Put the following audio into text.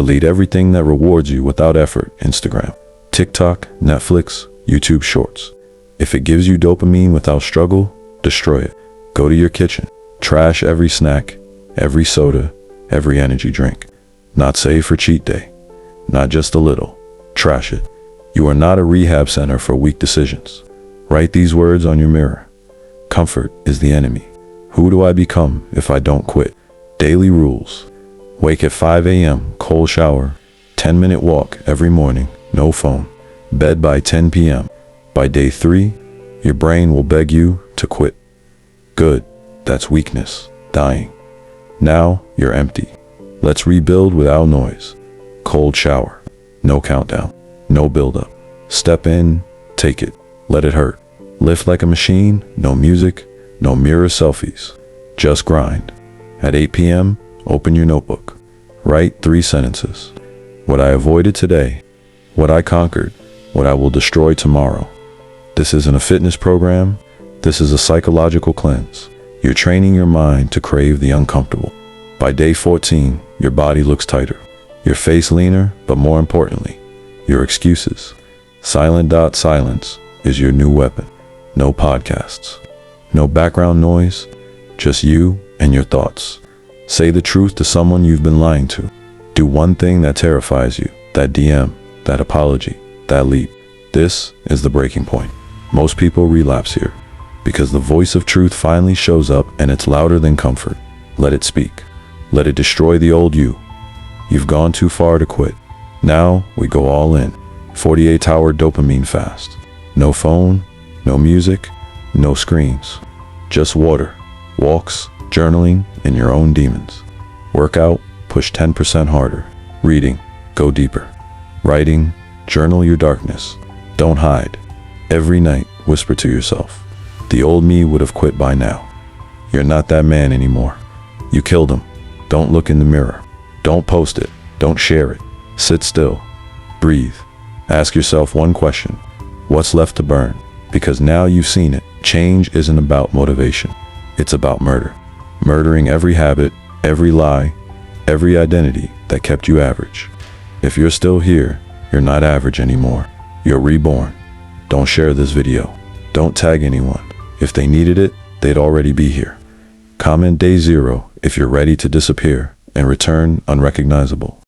Delete everything that rewards you without effort. Instagram, TikTok, Netflix, YouTube Shorts. If it gives you dopamine without struggle, destroy it. Go to your kitchen. Trash every snack, every soda, every energy drink. Not saved for cheat day. Not just a little. Trash it. You are not a rehab center for weak decisions. Write these words on your mirror. Comfort is the enemy. Who do I become if I don't quit? Daily rules. Wake at 5 a.m., cold shower, 10-minute walk every morning, no phone. Bed by 10 p.m. By day 3, your brain will beg you to quit. Good. That's weakness. Dying. Now you're empty. Let's rebuild without noise. Cold shower. No countdown. No buildup. Step in, take it. Let it hurt. Lift like a machine, no music, no mirror selfies. Just grind. At 8 p.m., open your notebook. Write 3 sentences. What I avoided today, what I conquered, what I will destroy tomorrow. This isn't a fitness program. This is a psychological cleanse. You're training your mind to crave the uncomfortable. By day 14, your body looks tighter. Your face leaner, but more importantly, your excuses. Silence is your new weapon. No podcasts. No background noise. Just you and your thoughts. Say the truth to someone you've been lying to. Do one thing that terrifies you. That DM, that apology, that leap. This is the breaking point. Most people relapse here because the voice of truth finally shows up and it's louder than comfort. Let it speak. Let it destroy the old you. You've gone too far to quit. Now we go all in. 48-hour dopamine fast. No phone, no music, no screens. Just water, walks, journaling, and your own demons. Workout, push 10% harder. Reading, go deeper. Writing, journal your darkness. Don't hide. Every night, whisper to yourself, the old me would have quit by now. You're not that man anymore. You killed him. Don't look in the mirror. Don't post it. Don't share it. Sit still. Breathe. Ask yourself one question. What's left to burn? Because now you've seen it. Change isn't about motivation. It's about murder. Murdering every habit, every lie, every identity that kept you average. If you're still here, you're not average anymore. You're reborn. Don't share this video. Don't tag anyone. If they needed it, they'd already be here. Comment day 0 if you're ready to disappear and return unrecognizable.